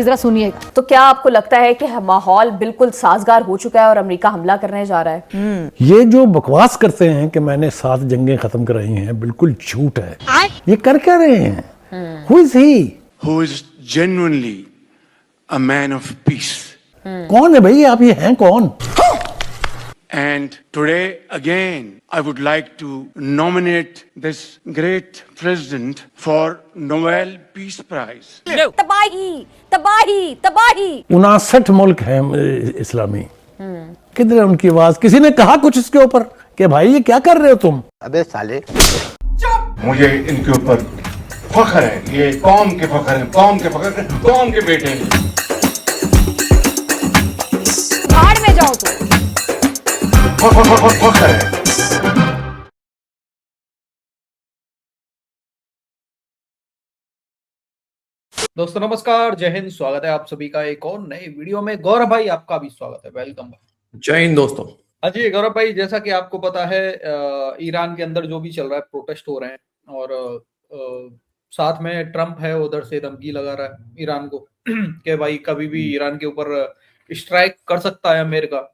जरा सुनिएगा। तो क्या आपको लगता है कि माहौल बिल्कुल साजगार हो चुका है और अमेरिका हमला करने जा रहा है? ये जो बकवास करते हैं कि मैंने 7 जंगें खत्म कराई हैं, बिल्कुल झूठ है। ये कर क्या रहे हैं? Who is he? Who is genuinely a man of peace. कौन है भाई आप? ये हैं कौन? And today again, I would like to nominate this great president for Nobel Peace Prize. तबाही तबाही तबाही। 59 मुल्क हैं इस्लामी। किधर है उनकी आवाज? किसी ने कहा कुछ इसके ऊपर कि भाई ये क्या कर रहे हो तुम? अबे साले मुझे इनके ऊपर फख्र है। ये कौम के फख्र है, कौम के फख्र है, कौम के बेटे हैं। भाड़ में जाओ तुम। फख्र है। दोस्तों नमस्कार, जय हिंद। स्वागत है आप सभी का एक और नए वीडियो में। गौरव भाई आपका भी स्वागत है, वेलकम भाई। जय हिंद दोस्तों। हाँ जी गौरव भाई, जैसा कि आपको पता है ईरान के अंदर जो भी चल रहा है, प्रोटेस्ट हो रहे हैं और साथ में ट्रम्प है, उधर से धमकी लगा रहा है ईरान को कि भाई कभी भी ईरान के ऊपर स्ट्राइक कर सकता है अमेरिका।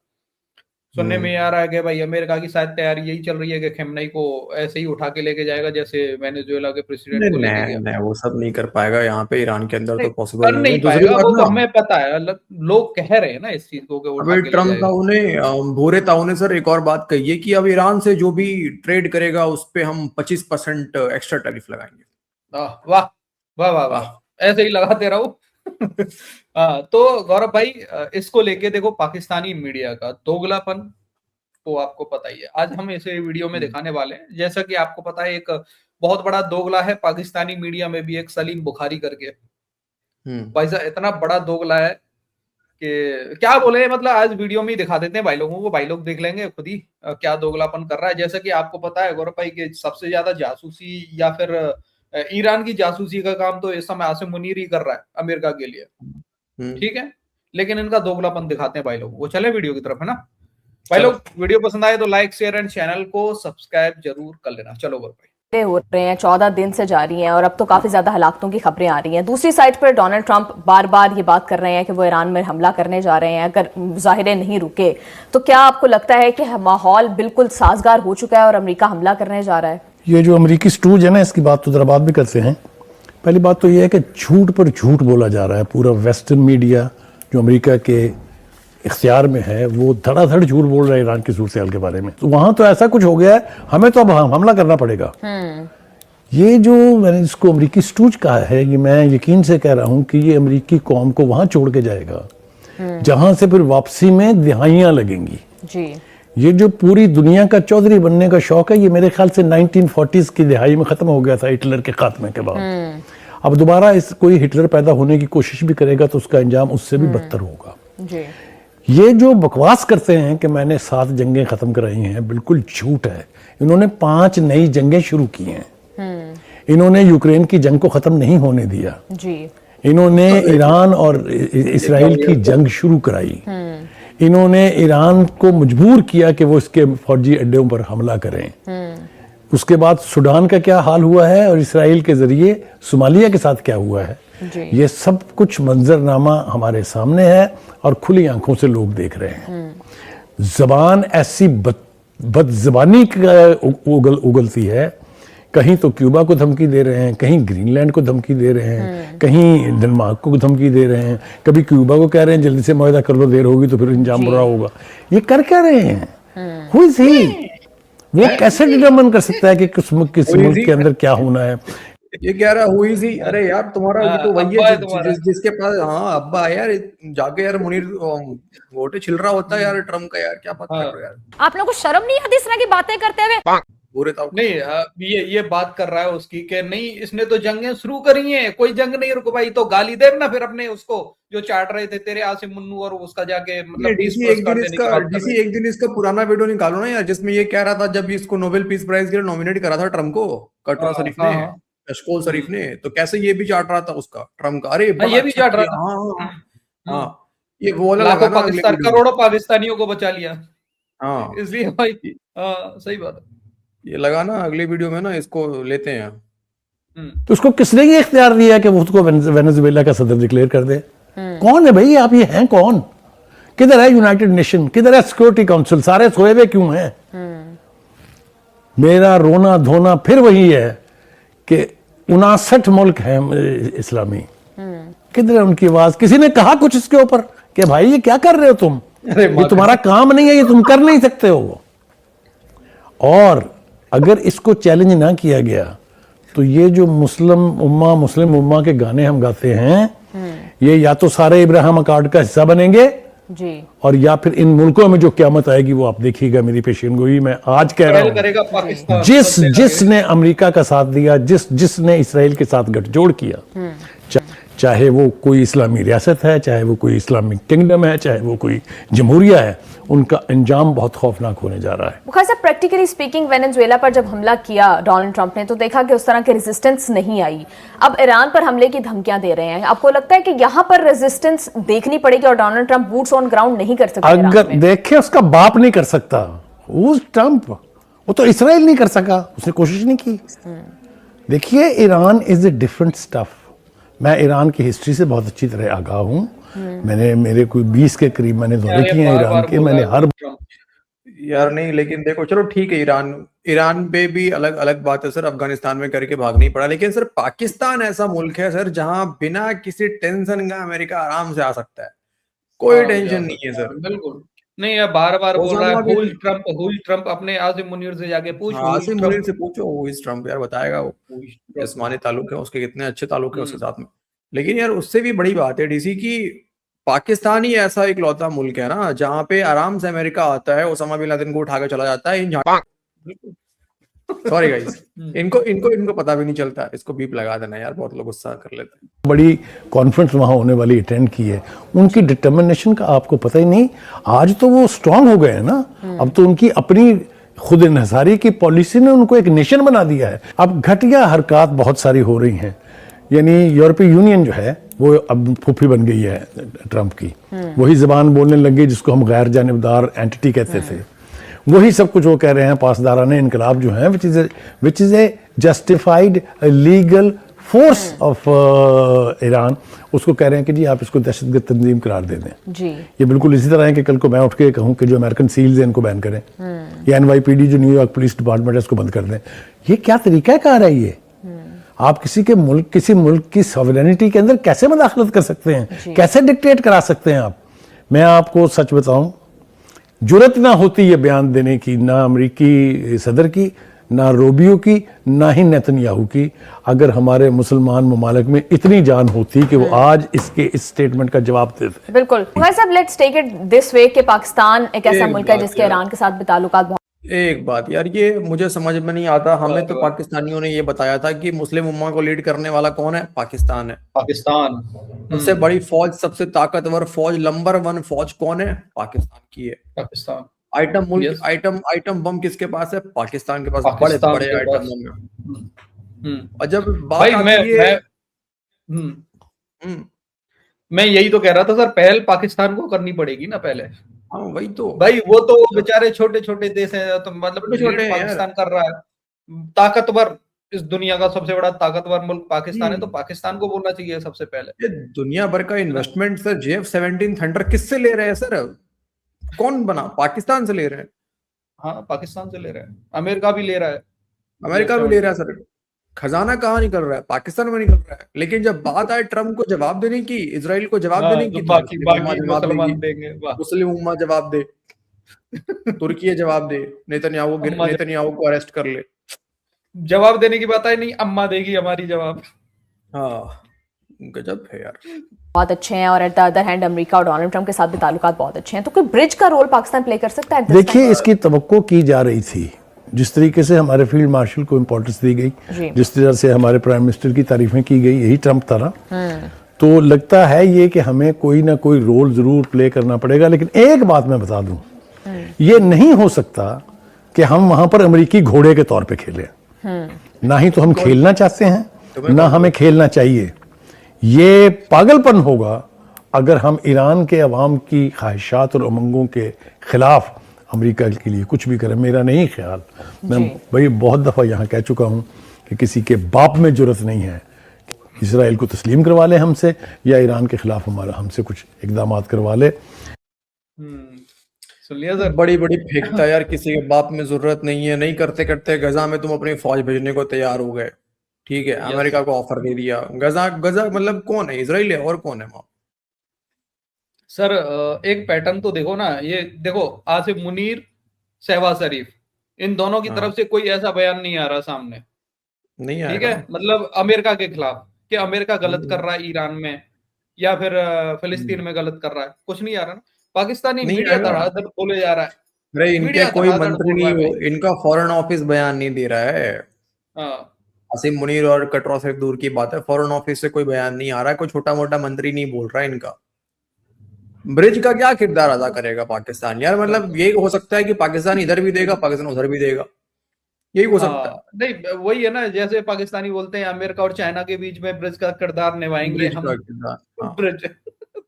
सुनने में आ रहा है कि भाई अमेरिका की शायद तैयारी यही चल रही है कि खेमनेई को ऐसे ही उठा के लेके जाएगा जैसे वेनेजुएला के प्रेसिडेंट को लेके गया। नहीं, वो सब नहीं कर पाएगा यहाँ पे ईरान के अंदर, तो पॉसिबल कर नहीं दूसरी पाएगा, बात वो ना, हमें पता है। लोग कह रहे हैं ना इस चीज को कि उठा अभी के ले ट्रम्प जाएगा। ताऊ भूरे ताऊ ने सर एक और बात कही है कि अब ईरान से जो भी ट्रेड करेगा उस पे हम 25% एक्स्ट्रा टैरिफ लगाएंगे। वाह वाह वाह वाह, ऐसे ही लगाते रहो। तो गौरव भाई, इसको लेके देखो, पाकिस्तानी मीडिया का दोगलापन तो आपको पता ही है। आज हम इसे वीडियो में दिखाने वाले हैं। जैसा कि आपको पता है, एक बहुत बड़ा दोगला है पाकिस्तानी मीडिया में भी, एक सलीम बुखारी करके। भाई साहब इतना बड़ा दोगला है कि क्या बोले, मतलब आज वीडियो में ही दिखा देते हैं भाई लोगों को, भाई लोग देख लेंगे खुद ही क्या दोगलापन कर रहा है। जैसा कि आपको पता है गौरव भाई कि सबसे ज्यादा जासूसी या फिर ईरान की जासूसी का काम तो इस समय आसिम मुनीर ही कर रहा है अमेरिका के लिए, ठीक है। लेकिन इनका दोगलापन दिखाते हैं भाई लोग। वो चले वीडियो की तरफ, है ना भाई लोग। वीडियो पसंद आए तो लाइक शेयर एंड चैनल को सब्सक्राइब जरूर कर लेना। चलो गौरव भाई। हो रहे हैं 14 दिन से जारी हैं और अब तो काफी ज्यादा हलाकतों की खबरें आ रही हैं। दूसरी साइड पर डोनाल्ड ट्रंप बार बार ये बात कर रहे हैं कि वो ईरान में हमला करने जा रहे हैं अगर मुजाहिरे नहीं रुके। तो क्या आपको लगता है कि माहौल बिल्कुल साजगार हो चुका है और अमेरिका हमला करने जा रहा है? ये जो अमेरिकी स्टूज है ना, इसकी बात तो जरा बात भी करते हैं। पहली बात तो ये है कि झूठ पर झूठ बोला जा रहा है। पूरा वेस्टर्न मीडिया जो अमेरिका के इख्तियार में है वो धड़ाधड़ झूठ बोल रहा है ईरान की सूरत हाल के बारे में। तो वहां तो ऐसा कुछ हो गया है, हमें तो अब हमला करना पड़ेगा। ये जो मैंने इसको अमेरिकी स्टूज कहा है, ये मैं यकीन से कह रहा हूं कि ये अमेरिकी कौम को वहां छोड़ के जाएगा जहां से फिर वापसी में दिहाइयां लगेंगी जी। ये जो पूरी दुनिया का चौधरी बनने का शौक है, ये मेरे ख्याल से 1940s की दिहाई में खत्म हो गया था हिटलर के खात्मे के बाद। अब दोबारा इस कोई हिटलर पैदा होने की कोशिश भी करेगा तो उसका अंजाम उससे भी बदतर होगा जी। ये जो बकवास करते हैं कि मैंने 7 जंगें खत्म कराई हैं, बिल्कुल झूठ है। इन्होंने 5 नई जंगें शुरू की हैं। इन्होंने यूक्रेन की जंग को खत्म नहीं होने दिया जी। इन्होंने ईरान और इसराइल की जंग शुरू कराई। इन्होंने ईरान को मजबूर किया कि वो इसके फौजी अड्डों पर हमला करें। उसके बाद सूडान का क्या हाल हुआ है और इसराइल के जरिए सोमालिया के साथ क्या हुआ है, ये सब कुछ मंजरनामा हमारे सामने है और खुली आंखों से लोग देख रहे हैं। जबान ऐसी बदजबानी उगलती है। कहीं तो क्यूबा को धमकी दे रहे हैं, कहीं ग्रीनलैंड को धमकी दे रहे हैं, कहीं डेनमार्क को धमकी दे रहे हैं, कभी क्यूबा को कह रहे हैं जल्दी से मुआहदा कर लो, देर होगी तो फिर इंजाम बुरा होगा। ये कर क्या रहे हैं? Who is he? वो कैसे डिटरमिन कर सकता है कि किस मुल्क के अंदर क्या होना है? ये कह रहा हुई सी, अरे यार तुम्हारा ये तो वही है जिसके पास, हाँ अब्बा यार, जाके यार मुनीर वोटे छिल रहा होता है यार ट्रम्प का। यार क्या बात कर रहे हो यार आप लोगों को शर्म नहीं आती इस तरह की बातें करते हुए? बुरे ताऊ नहीं, ये बात कर रहा है उसकी कि नहीं इसने तो जंगें शुरू करी हैं, कोई जंग नहीं रुक भाई। तो गाली दे ना फिर अपने उसको जो चाट रहे थे तेरे आसिम मुन्नू और उसका जाके, मतलब डीसी एक दिन इसका पुराना वीडियो निकालो ना यार, जिसमें ये कह रहा था जब इसको नोबेल पीस प्राइज के लिए नॉमिनेट करा था ट्रम्प को, कटरा शरीफ ने, अशकोल शरीफ ने, तो कैसे ये भी चाट रहा था उसका ट्रम्प का। अरे ये भी चाट रहा था। हाँ ये वो वाला करोड़ों पाकिस्तानियों को बचा लिया। हाँ इसलिए भाई सही बात है। ये लगा ना अगले वीडियो में ना इसको लेते हैं। तो उसको किसने ये इख्तियार दिया कि वो उसको वेनेजुएला का सदर डिक्लेयर कर दे? कौन है भाई आप, ये हैं कौन? किधर है यूनाइटेड नेशन, किधर है सिक्योरिटी काउंसिल? सारे सोए हुए क्यों हैं? मेरा रोना धोना फिर वही है कि 59 मुल्क हैं इस्लामी, किधर है उनकी आवाज? किसी ने कहा कुछ इसके ऊपर कि भाई ये क्या कर रहे हो तुम, ये तुम्हारा काम नहीं है, ये तुम कर नहीं सकते हो? और अगर इसको चैलेंज ना किया गया तो ये जो मुस्लिम उम्मा के गाने हम गाते हैं, ये या तो सारे इब्राहिम अकॉर्ड का हिस्सा बनेंगे जी, और या फिर इन मुल्कों में जो क़यामत आएगी वो आप देखिएगा मेरी पेशीन गोई। मैं आज कह रहा हूं, करेगा पाकिस्तान जिसने अमेरिका का साथ दिया, जिसने इसराइल के साथ गठजोड़ किया, चाहे वो कोई इस्लामी रियासत है, चाहे वो कोई इस्लामिक किंगडम है, चाहे वो कोई जमहूरिया है, उनका अंजाम बहुत खौफनाक होने जा रहा है। बुखारी साहब, प्रैक्टिकली स्पीकिंग वेनेजुएला पर जब हमला किया डोनाल्ड ट्रंप ने तो देखा कि उस तरह की रेजिस्टेंस नहीं आई। अब ईरान पर हमले की धमकियां दे रहे हैं, आपको लगता है कि यहाँ पर रेजिस्टेंस देखनी पड़ेगी और Donald Trump boots on ground नहीं कर सकते? अगर देखे, उसका बाप नहीं कर सकता, उस ट्रंप, वो तो इसराइल नहीं कर सका, उसने कोशिश नहीं की। देखिए, Iran is a different stuff. मैं ईरान की हिस्ट्री से बहुत अच्छी तरह आगाह हूँ। मेरे कोई 20 के करीब मैंने दौरे किए हैं ईरान के। मैंने हर यार नहीं, लेकिन देखो चलो ठीक है, ईरान पे भी अलग अलग बात है सर, अफगानिस्तान में करके भाग नहीं पड़ा, लेकिन सर पाकिस्तान ऐसा मुल्क है सर जहां बिना किसी टेंशन का अमेरिका आराम से आ सकता है, कोई टेंशन नहीं है सर। बिल्कुल नहीं है, बार बार बोल रहा है हुल ट्रंप। अपने आसिम मुनीर से जाके पूछ, आसिम मुनीर से पूछो, वो इस ट्रंप यार बताएगा, वो आसमानी ताल्लुक है उसके, कितने अच्छे ताल्लुक है उसके साथ में। लेकिन यार उससे भी बड़ी बात है डीसी की, पाकिस्तान ही ऐसा एक लौता मुल्क है ना जहां पे आराम से अमेरिका आता है, ओसामा बिन लादेन को उठा के चला जाता है। सॉरी गाइस, इनको पता भी नहीं चलता। इसको बीप लगा देना यार, बहुत लोग गुस्सा कर लेते हैं। बड़ी कॉन्फ्रेंस वहां होने वाली अटेंड की है, उनकी डिटर्मिनेशन का आपको पता ही नहीं। आज तो वो स्ट्रांग हो गए हैं ना, अब तो उनकी अपनी खुद इन्हिसारी की पॉलिसी ने उनको एक नेशन बना दिया है। अब घटिया हरकत बहुत सारी हो रही हैं, यानी यूरोपीय यूनियन जो है वो अब फूफी बन गई है ट्रंप की, वही जबान बोलने लग गई जिसको हम गैर जानिबदार एंटिटी कहते थे। वही सब कुछ वो कह रहे हैं, पासदाराने इनकलाब जो है, which is a justified legal force of Iran, उसको कह रहे हैं कि जी आप इसको दहशतगर्द तंजीम करार दे दें जी। ये बिल्कुल इसी तरह है कि कल को मैं उठ के कहूं कि जो अमेरिकन सील्स हैं इनको बैन करें, या NYPD जो न्यूयॉर्क पुलिस डिपार्टमेंट है इसको बंद कर दें। ये क्या तरीका कार है ये? आप किसी मुल्क की सॉवरेनिटी के अंदर कैसे मदाखलत कर सकते हैं, कैसे डिक्टेट करा सकते हैं आप? मैं आपको सच बताऊं, जुर्रत ना होती ये बयान देने की, ना अमेरिकी सदर की, ना रूबियो की, ना ही नेतन्याहू की, अगर हमारे मुसलमान ममालिक में इतनी जान होती कि वो आज इस स्टेटमेंट का जवाब देते। बिल्कुल भाई साहब, let's take it this way कि पाकिस्तान एक ऐसा मुल्क है जिसके ईरान के साथ भी ताल्लुकात बहुत। एक बात यार, ये मुझे समझ में नहीं आता। हमें तो पाकिस्तानियों ने ये बताया था कि मुस्लिम उम्मा को लीड करने वाला कौन है? पाकिस्तान है। पाकिस्तान सबसे बड़ी फौज, सबसे ताकतवर फौज, नंबर 1 फौज कौन है? पाकिस्तान की है। पाकिस्तान आइटम बम किसके पास है? पाकिस्तान के पास बड़े बड़े आइटम बम है। और जब बात आती है, मैं यही तो कह रहा था सर, पहल पाकिस्तान को करनी पड़ेगी ना पहले। हाँ वही तो भाई, वो तो बेचारे छोटे छोटे देश हैं, तो मतलब छोटे पाकिस्तान कर रहा है। ताकतवर, इस दुनिया का सबसे बड़ा ताकतवर मुल्क पाकिस्तान है, तो पाकिस्तान को बोलना चाहिए सबसे पहले। ये दुनिया भर का इन्वेस्टमेंट सर JF-17 थंडर किससे ले रहे हैं सर? कौन बना? पाकिस्तान से ले रहे हैं। हाँ, पाकिस्तान से ले रहे हैं, अमेरिका भी ले रहा है। अमेरिका भी ले रहा है सर। खजाना कहाँ निकल रहा है? पाकिस्तान में निकल रहा है। लेकिन जब बात आए ट्रंप को जवाब देने की, इजराइल को जवाब देने की, बाकी मुसलमान देंगे, मुस्लिम उम्मा जवाब दे, तुर्की जवाब दे, नेतन्याहू को अरेस्ट कर ले। जवाब देने की बात है नहीं, अम्मा देगी हमारी जवाब। हाँ, गजब है यार। बहुत अच्छे हैं, और at the other hand America और डोनाल्ड ट्रंप के साथ भी ताल्लुकात बहुत अच्छे हैं, तो कोई ब्रिज का रोल पाकिस्तान प्ले कर सकता है? देखिए, इसकी तवक्को की जा रही थी, जिस तरीके से हमारे फील्ड मार्शल को इंपॉर्टेंस दी गई, जिस तरह से हमारे प्राइम मिनिस्टर की तारीफें की गई, यही ट्रंप था ना। तो लगता है ये कि हमें कोई ना कोई रोल जरूर प्ले करना पड़ेगा। लेकिन एक बात मैं बता दूं, ये नहीं हो सकता कि हम वहां पर अमेरिकी घोड़े के तौर पे खेलें। ना ही तो हम खेलना चाहते हैं, ना हमें खेलना चाहिए। ये पागलपन होगा अगर हम ईरान के अवाम की ख्वाहिशात और उमंगों के खिलाफ अमेरिका के लिए कुछ भी करें। मेरा नहीं ख्याल, मैं भाई बहुत दफ़ा यहाँ कह चुका हूँ कि किसी के बाप में जुर्रत नहीं है इसराइल को तस्लीम करवा ले हमसे, या ईरान के खिलाफ हमसे कुछ इकदाम करवा ले। सुन लिया सर। बड़ी बड़ी फेंकता है यार, किसी के बाप में जरूरत नहीं है, नहीं करते करते गजा में तुम अपनी फौज भेजने को तैयार हो गए, ठीक है, अमेरिका को ऑफर दे दिया। गजा गजा मतलब कौन है, इसराइल है और कौन है वहां? सर एक पैटर्न तो देखो ना, ये देखो आसिफ मुनीर, शहबाज शरीफ, इन दोनों की तरफ से कोई ऐसा बयान नहीं आ रहा सामने, नहीं ठीक आएगा। है, मतलब अमेरिका के खिलाफ कि अमेरिका गलत कर रहा है ईरान में या फिर फिलिस्तीन में गलत कर रहा है, कुछ नहीं आ रहा ना। पाकिस्तानी नहीं मीडिया आएगा। धड़ाधड़ बोले जा रहा है, अरे इनके मीडिया कोई धड़ाधड़ मंत्री बोल रहा नहीं, है भाई। इनका फॉरेन ऑफिस बयान नहीं दे रहा है। हाँ, आसिम मुनीर और कटरा से दूर की बात है, फॉरेन ऑफिस से कोई बयान नहीं आ रहा है, कोई छोटा मोटा मंत्री नहीं बोल रहा है इनका। ब्रिज का क्या किरदार अदा करेगा पाकिस्तान यार? मतलब ये हो सकता है कि पाकिस्तान इधर भी देगा, पाकिस्तान उधर भी देगा, यही हो सकता है। नहीं वही है ना, जैसे पाकिस्तानी बोलते हैं अमेरिका और चाइना के बीच में ब्रिज का किरदार निभाएंगे ब्रिज हम, का किरदार, हाँ। ब्रिज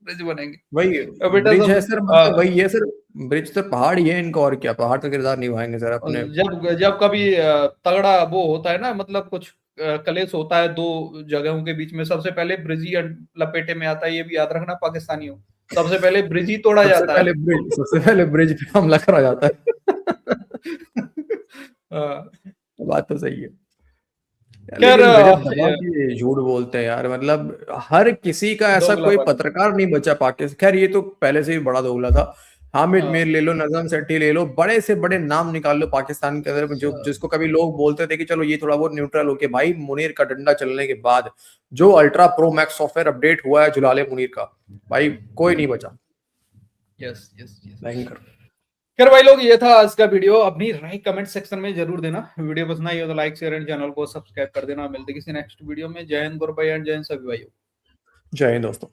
ब्रिज बनेंगे। वही बेटा ब्रिज सब- है सर, मतलब वही है सर, ब्रिज तो पहाड़ ही है इनका, और क्या पहाड़ का किरदार निभाएंगे सर अपने। जब जब कभी तगड़ा वो होता है ना, मतलब कुछ कलेश होता है दो जगहों के बीच में, सबसे पहले ब्रिज ही लपेटे में आता है, ये भी याद रखना पाकिस्तानियों, सबसे पहले ब्रिज ही तोड़ा जाता है। सबसे पहले ब्रिज पे हमला करा जाता है। बात तो सही है। खैर, लेकिन गजब धमाके ये झूठ बोलते हैं यार, मतलब हर किसी का ऐसा कोई दोगलापन। पत्रकार नहीं बचा पाकिस्तान। खैर ये तो पहले से ही बड़ा दोगला था। हामिद हाँ। मीर ले लो, नजम सेठी ले लो, बड़े से बड़े नाम निकाल लो पाकिस्तान के अंदर, जो जिसको कभी लोग बोलते थे कि चलो ये थोड़ा बहुत न्यूट्रल होके, भाई मुनीर का डंडा चलने के बाद जो ultra pro max software update हुआ है जुलाले मुनीर का, भाई कोई नहीं बचा। Yes yes yes. भयंकर। खैर भाई लोग, ये था आज का वीडियो। अपनी राय कमेंट सेक्शन में जरूर देना। वीडियो पसंद आई हो तो लाइक शेयर एंड चैनल को सब्सक्राइब कर देना। मिलते किसी नेक्स्ट वीडियो में। जय हिंद गुरु भाई एंड जय हिंद सभी भाइयों। जय हिंद दोस्तों।